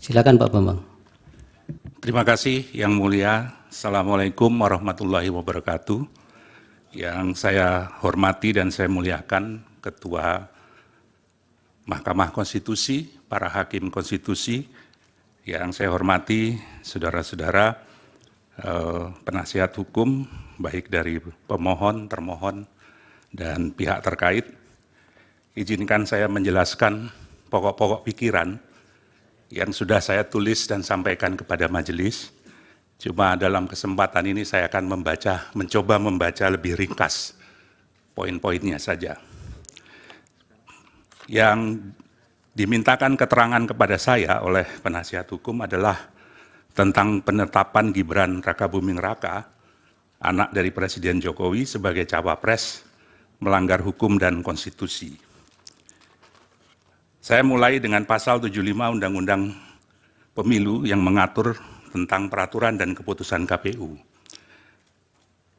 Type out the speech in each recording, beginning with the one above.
Silakan Pak Bambang. Terima kasih Yang Mulia. Assalamualaikum warahmatullahi wabarakatuh. Yang saya hormati dan saya muliakan Ketua Mahkamah Konstitusi, para hakim konstitusi, yang saya hormati saudara-saudara penasihat hukum, baik dari pemohon, termohon, dan pihak terkait. Izinkan saya menjelaskan pokok-pokok pikiran yang sudah saya tulis dan sampaikan kepada majelis. Cuma dalam kesempatan ini saya akan mencoba membaca lebih ringkas poin-poinnya saja. Yang dimintakan keterangan kepada saya oleh penasihat hukum adalah tentang penetapan Gibran Rakabuming Raka, anak dari Presiden Jokowi, sebagai cawapres melanggar hukum dan konstitusi. Saya mulai dengan pasal 75 Undang-Undang Pemilu yang mengatur tentang peraturan dan keputusan KPU.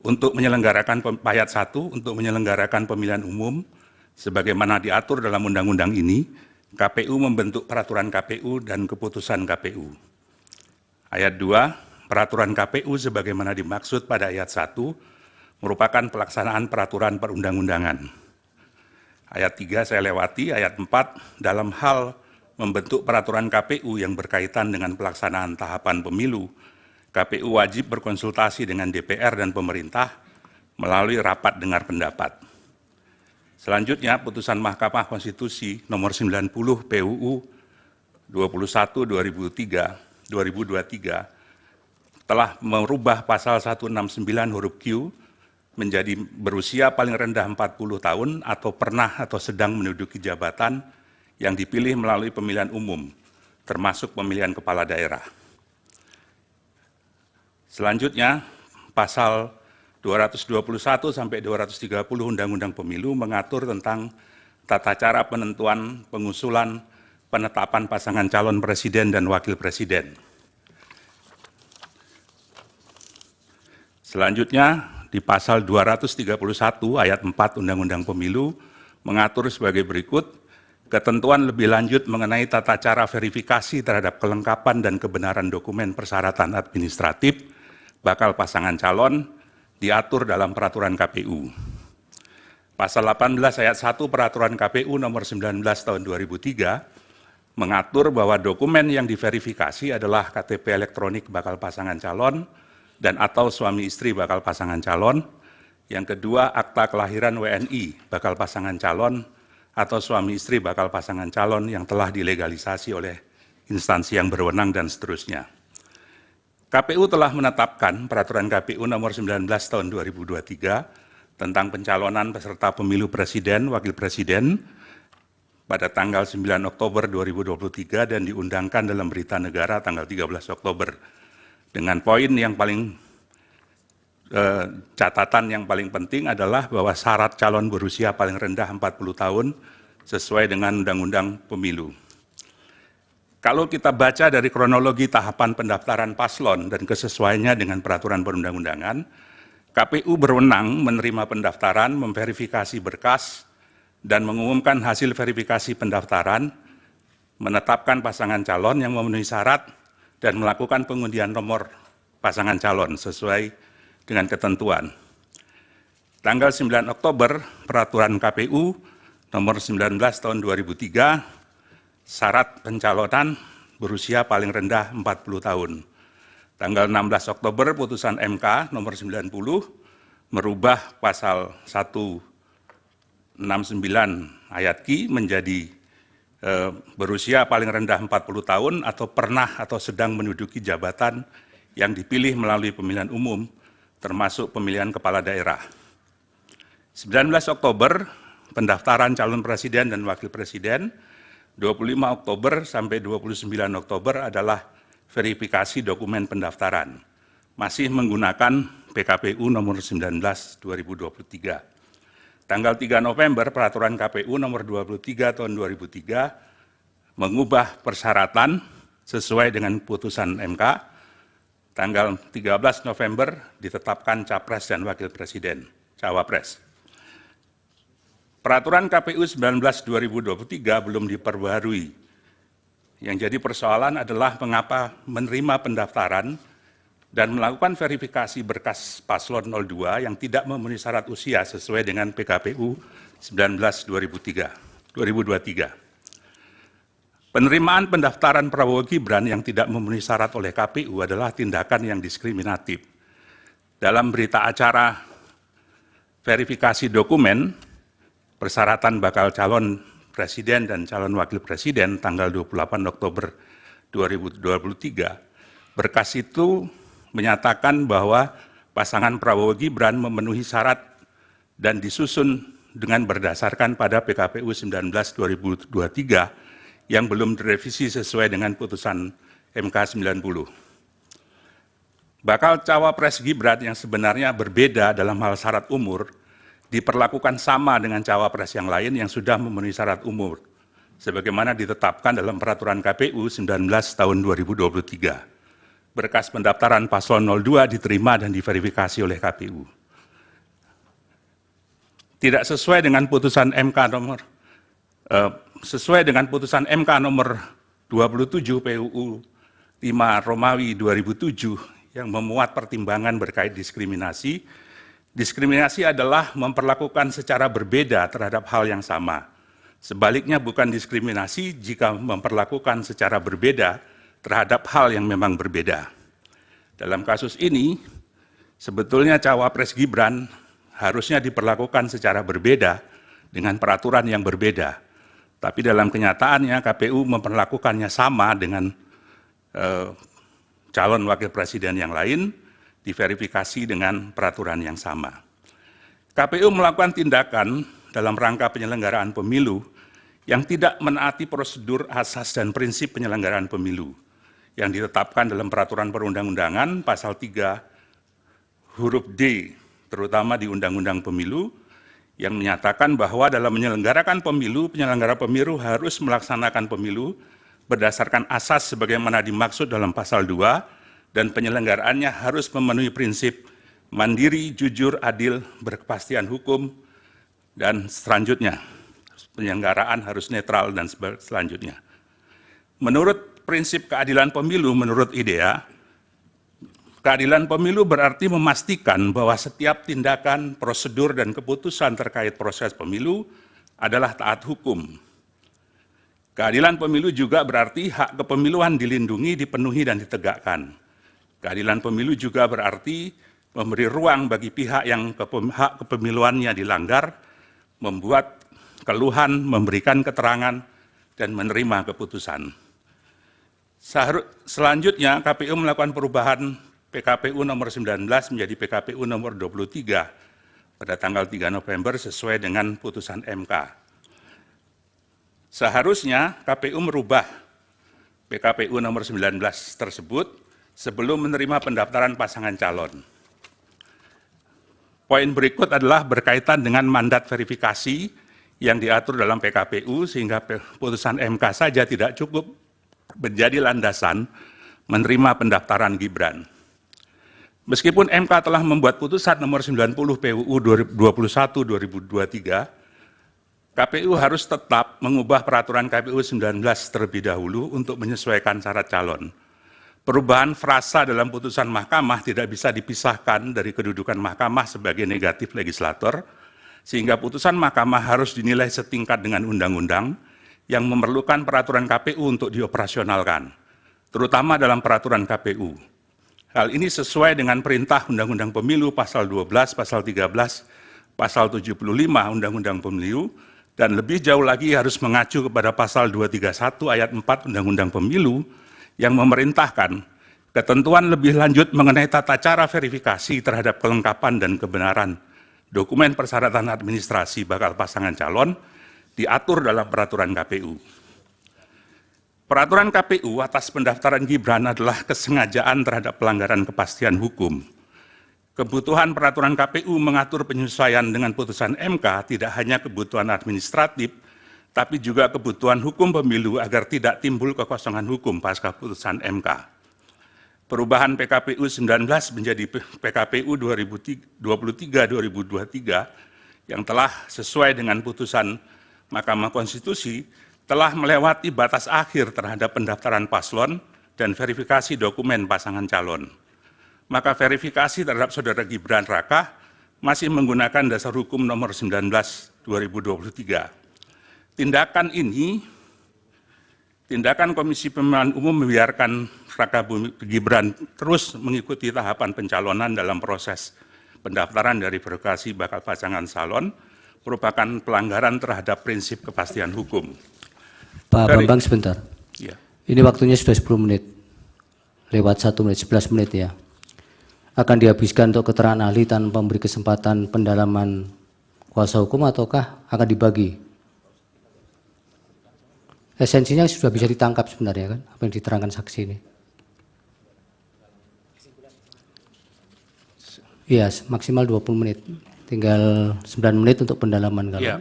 Untuk menyelenggarakan ayat 1, untuk menyelenggarakan pemilihan umum, sebagaimana diatur dalam undang-undang ini, KPU membentuk peraturan KPU dan keputusan KPU. Ayat 2, peraturan KPU sebagaimana dimaksud pada ayat 1, merupakan pelaksanaan peraturan perundang-undangan. Ayat 3 saya lewati, ayat 4, dalam hal membentuk peraturan KPU yang berkaitan dengan pelaksanaan tahapan pemilu, KPU wajib berkonsultasi dengan DPR dan pemerintah melalui rapat dengar pendapat. Selanjutnya, putusan Mahkamah Konstitusi nomor 90 PUU 21/2023 telah merubah pasal 169 huruf Q menjadi berusia paling rendah 40 tahun atau pernah atau sedang menduduki jabatan yang dipilih melalui pemilihan umum, termasuk pemilihan kepala daerah. Selanjutnya, pasal 221 sampai 230 Undang-Undang Pemilu mengatur tentang tata cara penentuan, pengusulan, penetapan pasangan calon presiden dan wakil presiden. Selanjutnya, di pasal 231 ayat 4 Undang-Undang Pemilu mengatur sebagai berikut, ketentuan lebih lanjut mengenai tata cara verifikasi terhadap kelengkapan dan kebenaran dokumen persyaratan administratif bakal pasangan calon diatur dalam peraturan KPU. Pasal 18 ayat 1 peraturan KPU nomor 19 tahun 2003 mengatur bahwa dokumen yang diverifikasi adalah KTP elektronik bakal pasangan calon dan atau suami istri bakal pasangan calon. Yang kedua, akta kelahiran WNI bakal pasangan calon atau suami istri bakal pasangan calon yang telah dilegalisasi oleh instansi yang berwenang dan seterusnya. KPU telah menetapkan peraturan KPU nomor 19 tahun 2023 tentang pencalonan peserta pemilu presiden, wakil presiden pada tanggal 9 Oktober 2023 dan diundangkan dalam berita negara tanggal 13 Oktober. Dengan poin yang paling catatan yang paling penting adalah bahwa syarat calon berusia paling rendah 40 tahun sesuai dengan Undang-Undang Pemilu. Kalau kita baca dari kronologi tahapan pendaftaran paslon dan kesesuaiannya dengan peraturan perundang-undangan, KPU berwenang menerima pendaftaran, memverifikasi berkas, dan mengumumkan hasil verifikasi pendaftaran, menetapkan pasangan calon yang memenuhi syarat, dan melakukan pengundian nomor pasangan calon sesuai dengan ketentuan. Tanggal 9 Oktober, peraturan KPU nomor 19 tahun 2003, syarat pencalonan berusia paling rendah 40 tahun. Tanggal 16 Oktober, putusan MK nomor 90 merubah pasal 169 ayat Q menjadi berusia paling rendah 40 tahun atau pernah atau sedang menduduki jabatan yang dipilih melalui pemilihan umum, termasuk pemilihan kepala daerah. 19 Oktober, pendaftaran calon presiden dan wakil presiden. 25 Oktober sampai 29 Oktober adalah verifikasi dokumen pendaftaran. Masih menggunakan PKPU nomor 19 2023. Tanggal 3 November, peraturan KPU nomor 23 tahun 2003 mengubah persyaratan sesuai dengan putusan MK. Tanggal 13 November ditetapkan capres dan wakil presiden, cawapres. Peraturan KPU 19 2023 belum diperbarui Yang jadi persoalan adalah mengapa menerima pendaftaran dan melakukan verifikasi berkas paslon 02 yang tidak memenuhi syarat usia sesuai dengan PKPU 19/2023. Penerimaan pendaftaran Prabowo Gibran yang tidak memenuhi syarat oleh KPU adalah tindakan yang diskriminatif. Dalam berita acara verifikasi dokumen persyaratan bakal calon presiden dan calon wakil presiden tanggal 28 Oktober 2023, berkas itu menyatakan bahwa pasangan Prabowo Gibran memenuhi syarat dan disusun dengan berdasarkan pada PKPU 19/2023 yang belum direvisi sesuai dengan putusan MK 90. Bakal cawapres Gibran yang sebenarnya berbeda dalam hal syarat umur diperlakukan sama dengan cawapres yang lain yang sudah memenuhi syarat umur, sebagaimana ditetapkan dalam Peraturan KPU 19 tahun 2023. Berkas pendaftaran paslon 02 diterima dan diverifikasi oleh KPU. Tidak sesuai dengan putusan MK nomor 27 PUU 5 Romawi 2007 yang memuat pertimbangan berkait diskriminasi. Diskriminasi adalah memperlakukan secara berbeda terhadap hal yang sama. Sebaliknya bukan diskriminasi jika memperlakukan secara berbeda terhadap hal yang memang berbeda. Dalam kasus ini, sebetulnya cawapres Gibran harusnya diperlakukan secara berbeda dengan peraturan yang berbeda. Tapi dalam kenyataannya KPU memperlakukannya sama dengan calon wakil presiden yang lain, diverifikasi dengan peraturan yang sama. KPU melakukan tindakan dalam rangka penyelenggaraan pemilu yang tidak menaati prosedur asas dan prinsip penyelenggaraan pemilu yang ditetapkan dalam peraturan perundang-undangan pasal 3 huruf D, terutama di Undang-Undang Pemilu, yang menyatakan bahwa dalam menyelenggarakan pemilu, penyelenggara pemilu harus melaksanakan pemilu berdasarkan asas sebagaimana dimaksud dalam pasal 2, dan penyelenggaraannya harus memenuhi prinsip mandiri, jujur, adil, berkepastian hukum, dan selanjutnya. Penyelenggaraan harus netral dan selanjutnya. Menurut prinsip keadilan pemilu, menurut IDEA, keadilan pemilu berarti memastikan bahwa setiap tindakan, prosedur, dan keputusan terkait proses pemilu adalah taat hukum. Keadilan pemilu juga berarti hak kepemiluan dilindungi, dipenuhi, dan ditegakkan. Keadilan pemilu juga berarti memberi ruang bagi pihak yang hak kepemiluannya dilanggar, membuat keluhan, memberikan keterangan, dan menerima keputusan. Selanjutnya, KPU melakukan perubahan PKPU nomor 19 menjadi PKPU nomor 23 pada tanggal 3 November sesuai dengan putusan MK. Seharusnya KPU merubah PKPU nomor 19 tersebut sebelum menerima pendaftaran pasangan calon. Poin berikut adalah berkaitan dengan mandat verifikasi yang diatur dalam PKPU sehingga putusan MK saja tidak cukup menjadi landasan menerima pendaftaran Gibran. Meskipun MK telah membuat putusan nomor 90 PUU 21/2023, KPU harus tetap mengubah peraturan KPU 19 terlebih dahulu untuk menyesuaikan syarat calon. Perubahan frasa dalam putusan mahkamah tidak bisa dipisahkan dari kedudukan mahkamah sebagai negatif legislator, sehingga putusan mahkamah harus dinilai setingkat dengan undang-undang yang memerlukan peraturan KPU untuk dioperasionalkan, terutama dalam peraturan KPU. Hal ini sesuai dengan perintah Undang-Undang Pemilu pasal 12, pasal 13, pasal 75 Undang-Undang Pemilu, dan lebih jauh lagi harus mengacu kepada pasal 231 ayat 4 Undang-Undang Pemilu yang memerintahkan ketentuan lebih lanjut mengenai tata cara verifikasi terhadap kelengkapan dan kebenaran dokumen persyaratan administrasi bakal pasangan calon diatur dalam peraturan KPU. Peraturan KPU atas pendaftaran Gibran adalah kesengajaan terhadap pelanggaran kepastian hukum. Kebutuhan peraturan KPU mengatur penyesuaian dengan putusan MK tidak hanya kebutuhan administratif, tapi juga kebutuhan hukum pemilu agar tidak timbul kekosongan hukum pasca putusan MK. Perubahan PKPU 19 menjadi PKPU 2023-2023 yang telah sesuai dengan putusan Mahkamah Konstitusi telah melewati batas akhir terhadap pendaftaran paslon dan verifikasi dokumen pasangan calon. Maka verifikasi terhadap Saudara Gibran Raka masih menggunakan dasar hukum nomor 19 2023. Tindakan Komisi Pemilihan Umum membiarkan Raka Gibran terus mengikuti tahapan pencalonan dalam proses pendaftaran dari verifikasi bakal pasangan calon merupakan pelanggaran terhadap prinsip kepastian hukum. Pak Bambang sebentar. Ya. Ini waktunya sudah 10 menit. Lewat 1 menit, 11 menit ya. Akan dihabiskan untuk keterangan ahli tanpa memberi kesempatan pendalaman kuasa hukum ataukah akan dibagi? Esensinya sudah bisa ditangkap sebenarnya kan, apa yang diterangkan saksi ini. Iya, maksimal 20 menit. Tinggal 9 menit untuk pendalaman kalau. Ya.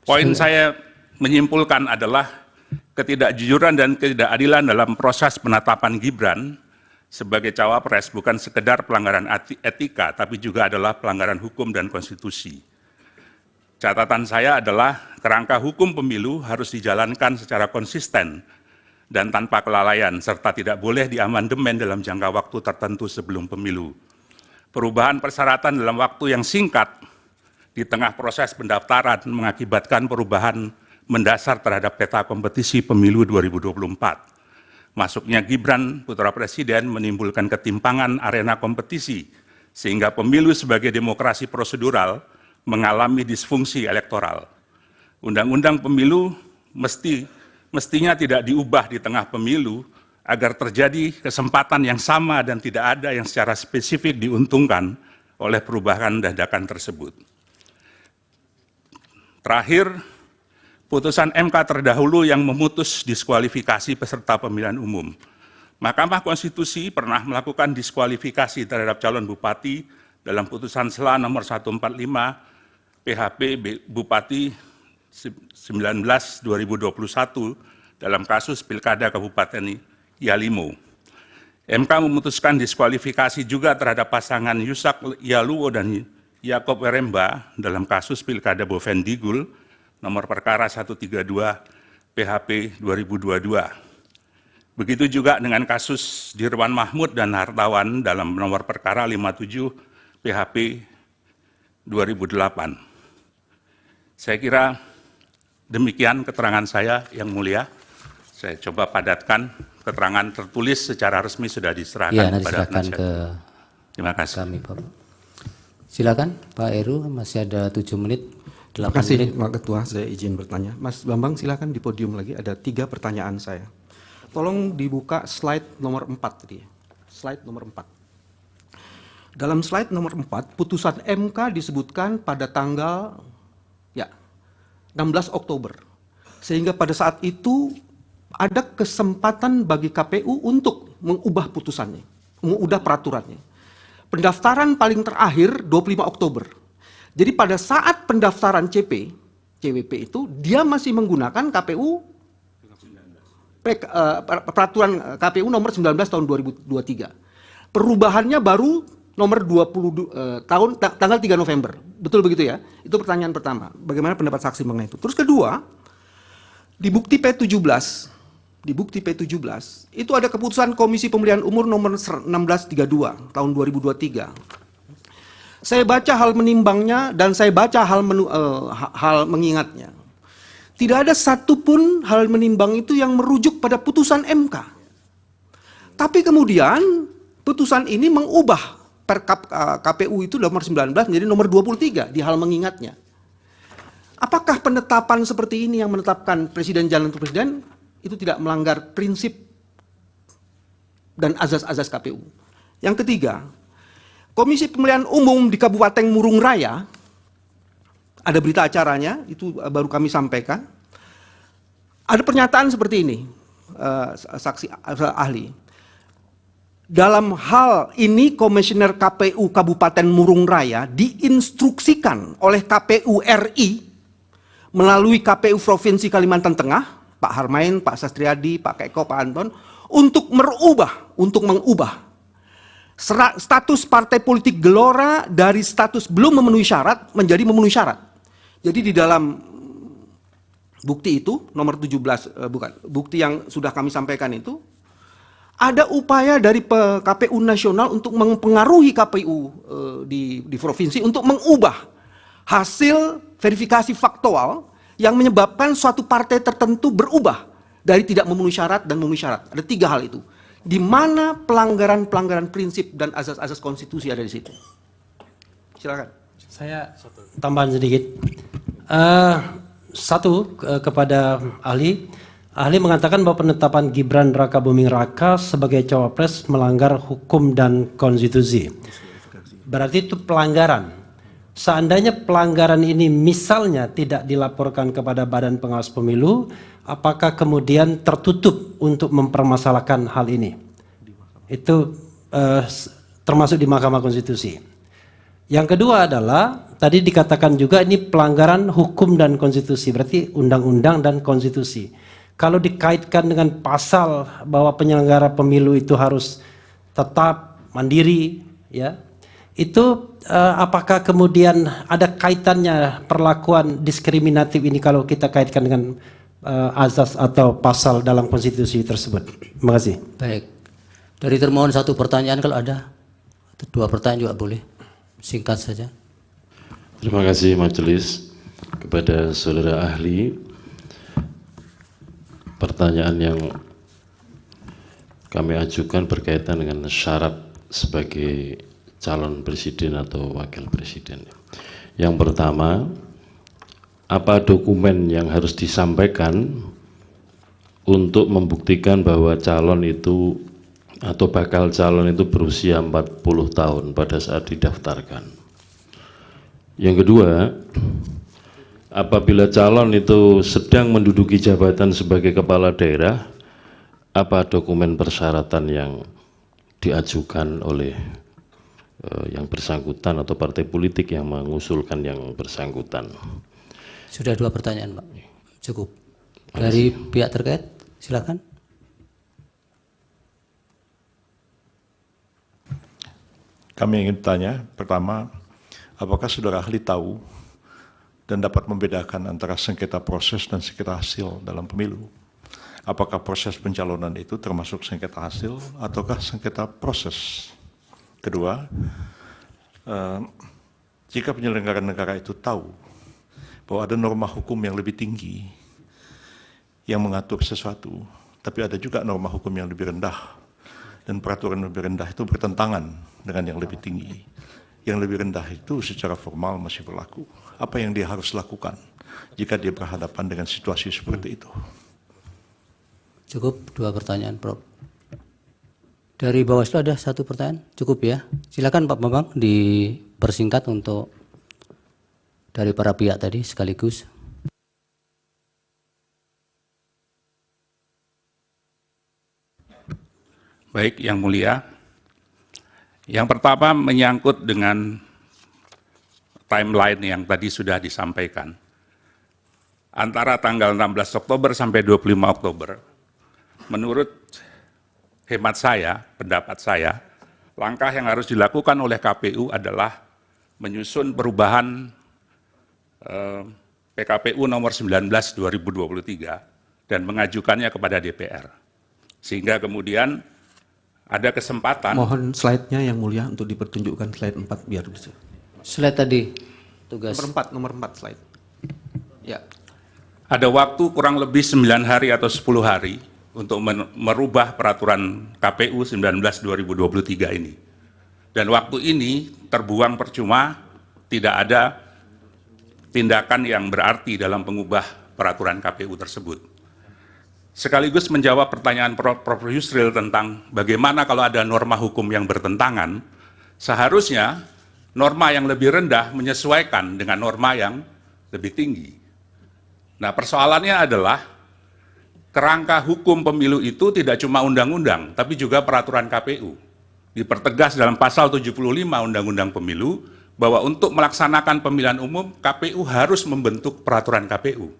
Poin saya menyimpulkan adalah ketidakjujuran dan ketidakadilan dalam proses penetapan Gibran sebagai cawapres bukan sekedar pelanggaran etika, tapi juga adalah pelanggaran hukum dan konstitusi. Catatan saya adalah kerangka hukum pemilu harus dijalankan secara konsisten dan tanpa kelalaian, serta tidak boleh diamandemen dalam jangka waktu tertentu sebelum pemilu. Perubahan persyaratan dalam waktu yang singkat di tengah proses pendaftaran mengakibatkan perubahan mendasar terhadap peta kompetisi pemilu 2024. Masuknya Gibran putra presiden menimbulkan ketimpangan arena kompetisi, sehingga pemilu sebagai demokrasi prosedural mengalami disfungsi elektoral. Undang-undang pemilu mestinya tidak diubah di tengah pemilu agar terjadi kesempatan yang sama dan tidak ada yang secara spesifik diuntungkan oleh perubahan dadakan tersebut. Terakhir, putusan MK terdahulu yang memutus diskualifikasi peserta pemilihan umum. Mahkamah Konstitusi pernah melakukan diskualifikasi terhadap calon bupati dalam putusan SELA nomor 145 PHP Bupati 19/2021 dalam kasus Pilkada Kabupaten Yalimo. MK memutuskan diskualifikasi juga terhadap pasangan Yusak Yaluo dan Yakob Weremba dalam kasus Pilkada Bovendigul nomor perkara 132 PHP 2022. Begitu juga dengan kasus Dirwan Mahmud dan Hartawan dalam nomor perkara 57 PHP 2008. Saya kira demikian keterangan saya, Yang Mulia. Saya coba padatkan, keterangan tertulis secara resmi sudah diserahkan kepada penasihat. Terima kasih. Kami, Bapak. Silakan Pak Heru, masih ada 7 menit. Terima kasih Pak Ketua, saya izin bertanya. Mas Bambang silakan di podium lagi, ada 3 pertanyaan saya. Tolong dibuka slide nomor 4 tadi. Slide nomor 4. Dalam slide nomor 4, putusan MK disebutkan pada tanggal 16 Oktober. Sehingga pada saat itu ada kesempatan bagi KPU untuk mengubah putusannya, mengubah peraturannya. Pendaftaran paling terakhir 25 Oktober. Jadi pada saat pendaftaran CWP itu dia masih menggunakan peraturan KPU nomor 19 tahun 2023. Perubahannya baru nomor 20 tanggal 3 November. Betul begitu ya? Itu pertanyaan pertama. Bagaimana pendapat saksi mengenai itu? Terus kedua, di bukti P17 itu ada keputusan Komisi Pemilihan Umum nomor 1632 tahun 2023. Saya baca hal menimbangnya dan saya baca hal mengingatnya. Tidak ada satupun hal menimbang itu yang merujuk pada putusan MK. Tapi kemudian putusan ini mengubah KPU itu nomor 19 menjadi nomor 23 di hal mengingatnya. Apakah penetapan seperti ini yang menetapkan presiden jalan untuk presiden itu tidak melanggar prinsip dan azas-azas KPU? Yang ketiga, Komisi Pemilihan Umum di Kabupaten Murung Raya, ada berita acaranya, itu baru kami sampaikan. Ada pernyataan seperti ini, saksi ahli. Dalam hal ini Komisioner KPU Kabupaten Murung Raya diinstruksikan oleh KPU RI melalui KPU Provinsi Kalimantan Tengah, Pak Harmain, Pak Sastriadi, Pak Keko, Pak Anton, untuk mengubah status partai politik Gelora dari status belum memenuhi syarat menjadi memenuhi syarat. Jadi di dalam bukti itu nomor 17 bukti yang sudah kami sampaikan itu ada upaya dari KPU nasional untuk mempengaruhi KPU di provinsi untuk mengubah hasil verifikasi faktual yang menyebabkan suatu partai tertentu berubah dari tidak memenuhi syarat dan memenuhi syarat. Ada 3 hal itu. Di mana pelanggaran-pelanggaran prinsip dan azas-azas konstitusi ada di situ. Silakan. Saya tambahan sedikit. Kepada ahli mengatakan bahwa penetapan Gibran Raka Buming Raka sebagai cawapres melanggar hukum dan konstitusi. Berarti itu pelanggaran. Seandainya pelanggaran ini misalnya tidak dilaporkan kepada Badan Pengawas Pemilu, apakah kemudian tertutup untuk mempermasalahkan hal ini? Itu termasuk di Mahkamah Konstitusi. Yang kedua adalah tadi dikatakan juga ini pelanggaran hukum dan konstitusi, berarti undang-undang dan konstitusi. Kalau dikaitkan dengan pasal bahwa penyelenggara pemilu itu harus tetap mandiri, ya, itu apakah kemudian ada kaitannya perlakuan diskriminatif ini kalau kita kaitkan dengan azas atau pasal dalam konstitusi tersebut? Terima kasih. Baik. Dari termohon 1 pertanyaan kalau ada, 2 pertanyaan juga boleh. Singkat saja. Terima kasih majelis. Kepada saudara ahli, pertanyaan yang kami ajukan berkaitan dengan syarat sebagai calon presiden atau wakil presiden. Yang pertama, apa dokumen yang harus disampaikan untuk membuktikan bahwa calon itu atau bakal calon itu berusia 40 tahun pada saat didaftarkan. Yang kedua, apabila calon itu sedang menduduki jabatan sebagai kepala daerah, apa dokumen persyaratan yang diajukan oleh yang bersangkutan atau partai politik yang mengusulkan yang bersangkutan? Sudah 2 pertanyaan, Pak. Cukup. Dari pihak terkait, silakan. Kami ingin bertanya, pertama, apakah saudara ahli tahu dan dapat membedakan antara sengketa proses dan sengketa hasil dalam pemilu? Apakah proses pencalonan itu termasuk sengketa hasil ataukah sengketa proses? Kedua, jika penyelenggara negara itu tahu bahwa ada norma hukum yang lebih tinggi yang mengatur sesuatu, tapi ada juga norma hukum yang lebih rendah, dan peraturan lebih rendah itu bertentangan dengan yang lebih tinggi. Yang lebih rendah itu secara formal masih berlaku. Apa yang dia harus lakukan jika dia berhadapan dengan situasi seperti itu? Cukup 2 pertanyaan, Prof. Dari Bawaslu ada 1 pertanyaan, cukup ya. Silakan Pak Bambang dipersingkat untuk dari para pihak tadi sekaligus. Baik, Yang Mulia. Yang pertama menyangkut dengan timeline yang tadi sudah disampaikan. Antara tanggal 16 Oktober sampai 25 Oktober, menurut hemat saya, pendapat saya, langkah yang harus dilakukan oleh KPU adalah menyusun perubahan PKPU nomor 19 2023 dan mengajukannya kepada DPR. Sehingga kemudian ada kesempatan. Mohon slide-nya yang mulia untuk dipertunjukkan slide 4 biar bisa. Slide tadi, tugas. Nomor 4 slide. Ya. Ada waktu kurang lebih 9 hari atau 10 hari untuk merubah peraturan KPU 19 2023 ini. Dan waktu ini terbuang percuma, tidak ada tindakan yang berarti dalam mengubah peraturan KPU tersebut. Sekaligus menjawab pertanyaan Prof. Yusril tentang bagaimana kalau ada norma hukum yang bertentangan, seharusnya norma yang lebih rendah menyesuaikan dengan norma yang lebih tinggi. Nah, persoalannya adalah kerangka hukum pemilu itu tidak cuma undang-undang, tapi juga peraturan KPU. Dipertegas dalam pasal 75 Undang-Undang Pemilu bahwa untuk melaksanakan pemilihan umum, KPU harus membentuk peraturan KPU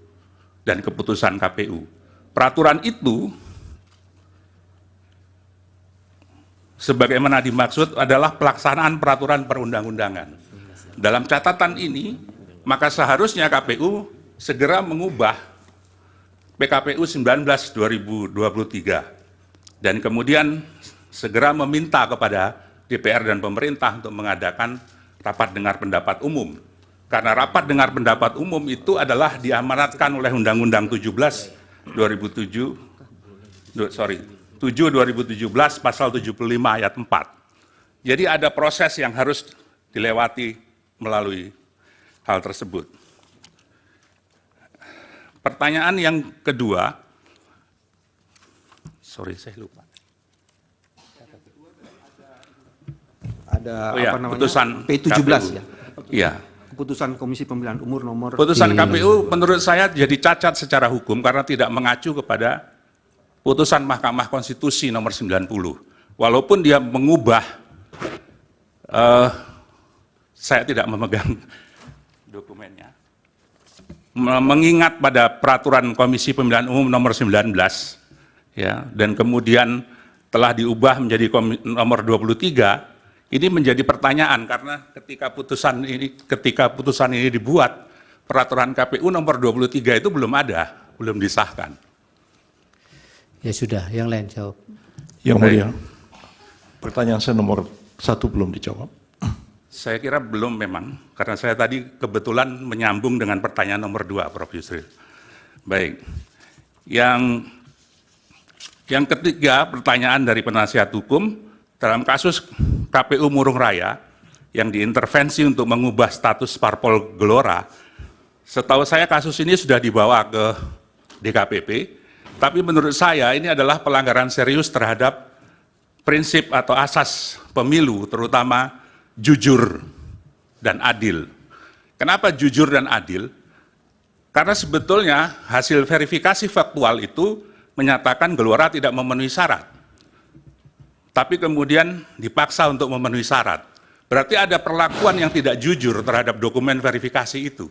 dan keputusan KPU. Peraturan itu sebagaimana dimaksud adalah pelaksanaan peraturan perundang-undangan. Dalam catatan ini, maka seharusnya KPU segera mengubah PKPU 19/2023 dan kemudian segera meminta kepada DPR dan pemerintah untuk mengadakan rapat dengar pendapat umum. Karena rapat dengar pendapat umum itu adalah diamanatkan oleh Undang-Undang 7/2017 pasal 75 ayat 4. Jadi ada proses yang harus dilewati melalui hal tersebut. Pertanyaan yang kedua, saya lupa. Ada Oh ya, apa namanya? putusan P17 KPU. ya. Iya. Keputusan Komisi Pemilihan Umum nomor Putusan KPU menurut saya jadi cacat secara hukum karena tidak mengacu kepada putusan Mahkamah Konstitusi nomor 90. Walaupun dia mengubah, saya tidak memegang dokumennya, mengingat pada peraturan Komisi Pemilihan Umum nomor 19, ya, dan kemudian telah diubah menjadi nomor 23. Ini menjadi pertanyaan karena ketika putusan ini dibuat, peraturan KPU nomor 23 itu belum ada, belum disahkan. Ya sudah, yang lain jawab. Yang Mulia, pertanyaan saya nomor 1 belum dijawab. Saya kira belum memang, karena saya tadi kebetulan menyambung dengan pertanyaan nomor 2, Prof. Yusril. Baik. Yang ketiga, pertanyaan dari penasihat hukum, dalam kasus KPU Murung Raya yang diintervensi untuk mengubah status parpol Gelora, setahu saya kasus ini sudah dibawa ke DKPP, tapi menurut saya ini adalah pelanggaran serius terhadap prinsip atau asas pemilu, terutama jujur dan adil. Kenapa jujur dan adil? Karena sebetulnya hasil verifikasi faktual itu menyatakan Gelora tidak memenuhi syarat. Tapi kemudian dipaksa untuk memenuhi syarat. Berarti ada perlakuan yang tidak jujur terhadap dokumen verifikasi itu.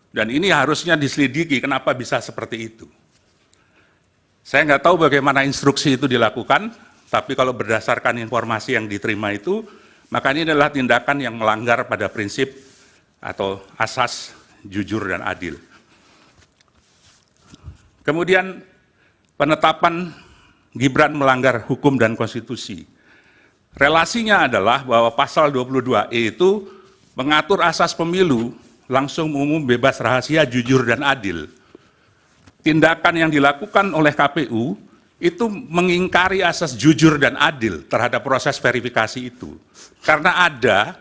Dan ini harusnya diselidiki kenapa bisa seperti itu. Saya nggak tahu bagaimana instruksi itu dilakukan, tapi kalau berdasarkan informasi yang diterima itu, maka ini adalah tindakan yang melanggar pada prinsip atau asas jujur dan adil. Kemudian penetapan Gibran melanggar hukum dan konstitusi. Relasinya adalah bahwa pasal 22E itu mengatur asas pemilu langsung, umum, bebas, rahasia, jujur, dan adil. Tindakan yang dilakukan oleh KPU itu mengingkari asas jujur dan adil terhadap proses verifikasi itu. Karena ada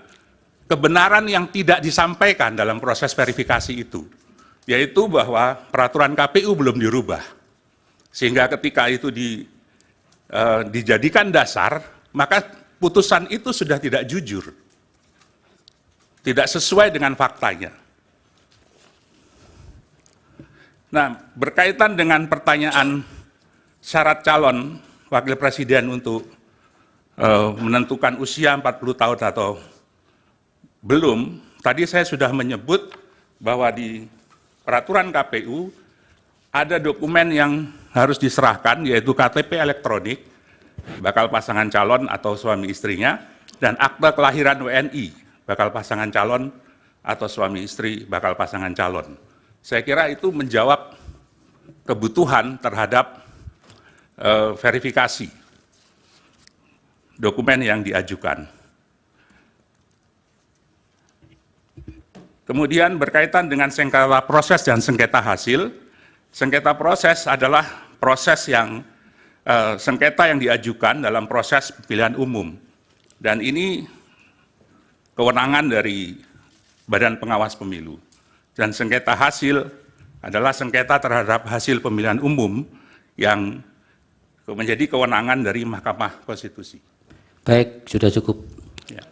kebenaran yang tidak disampaikan dalam proses verifikasi itu, yaitu bahwa peraturan KPU belum dirubah. Sehingga ketika itu dijadikan dasar, maka putusan itu sudah tidak jujur, tidak sesuai dengan faktanya. Nah, berkaitan dengan pertanyaan syarat calon wakil presiden untuk menentukan usia 40 tahun atau belum, tadi saya sudah menyebut bahwa di peraturan KPU ada dokumen yang harus diserahkan, yaitu KTP elektronik, bakal pasangan calon atau suami istrinya, dan akta kelahiran WNI, bakal pasangan calon atau suami istri bakal pasangan calon. Saya kira itu menjawab kebutuhan terhadap verifikasi dokumen yang diajukan. Kemudian berkaitan dengan sengketa proses dan sengketa hasil, sengketa proses adalah proses yang sengketa yang diajukan dalam proses pemilihan umum. Dan ini kewenangan dari Badan Pengawas Pemilu. Dan sengketa hasil adalah sengketa terhadap hasil pemilihan umum yang menjadi kewenangan dari Mahkamah Konstitusi. Baik, sudah cukup. Ya.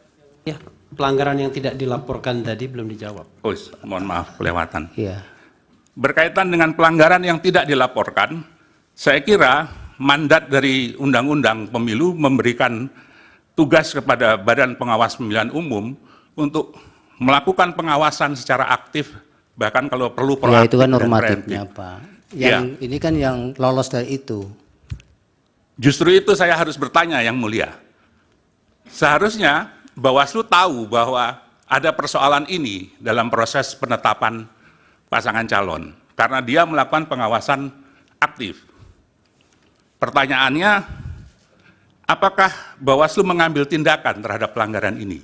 Ya, pelanggaran yang tidak dilaporkan tadi belum dijawab. Oh, mohon maaf, kelewatan. Iya. Berkaitan dengan pelanggaran yang tidak dilaporkan, saya kira mandat dari Undang-Undang Pemilu memberikan tugas kepada Badan Pengawas Pemilihan Umum untuk melakukan pengawasan secara aktif, bahkan kalau perlu Ya, proaktif itu kan dan normatifnya, preventif. Pak. Yang ini kan yang lolos dari itu. Justru itu saya harus bertanya, Yang Mulia. Seharusnya Bawaslu tahu bahwa ada persoalan ini dalam proses penetapan pasangan calon, karena dia melakukan pengawasan aktif. Pertanyaannya, apakah Bawaslu mengambil tindakan terhadap pelanggaran ini?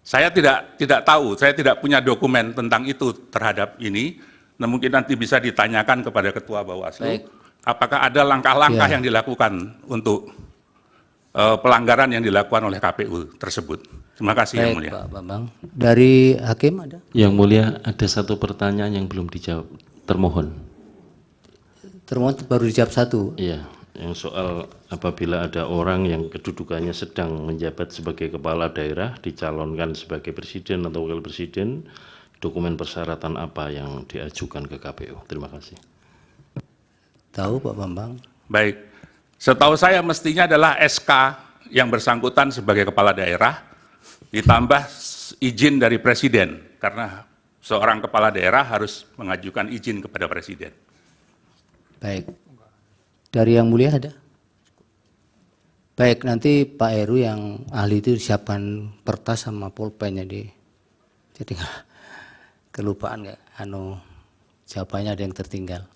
Saya tidak tahu, saya tidak punya dokumen tentang itu terhadap ini. Nah, mungkin nanti bisa ditanyakan kepada Ketua Bawaslu, Baik. apakah ada langkah-langkah Ya. yang dilakukan untuk pelanggaran yang dilakukan oleh KPU tersebut. Terima kasih Yang Baik, Mulia. Pak Bambang. Dari Hakim ada? Yang Mulia, ada satu pertanyaan yang belum dijawab. Termohon. Termohon baru dijawab satu. Iya, yang soal apabila ada orang yang kedudukannya sedang menjabat sebagai kepala daerah, dicalonkan sebagai presiden atau wakil presiden, dokumen persyaratan apa yang diajukan ke KPU? Terima kasih. Tahu Pak Bambang? Baik, setahu saya mestinya adalah SK yang bersangkutan sebagai kepala daerah, ditambah izin dari presiden, karena seorang kepala daerah harus mengajukan izin kepada presiden. Baik. Dari Yang Mulia ada? Baik, nanti Pak Heru yang ahli itu siapkan kertas sama pulpen jadi nggak kelupaan nggak jawabannya ada yang tertinggal.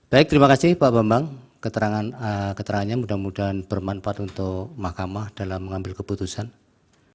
Baik, terima kasih Pak Bambang. Keterangannya mudah-mudahan bermanfaat untuk mahkamah dalam mengambil keputusan.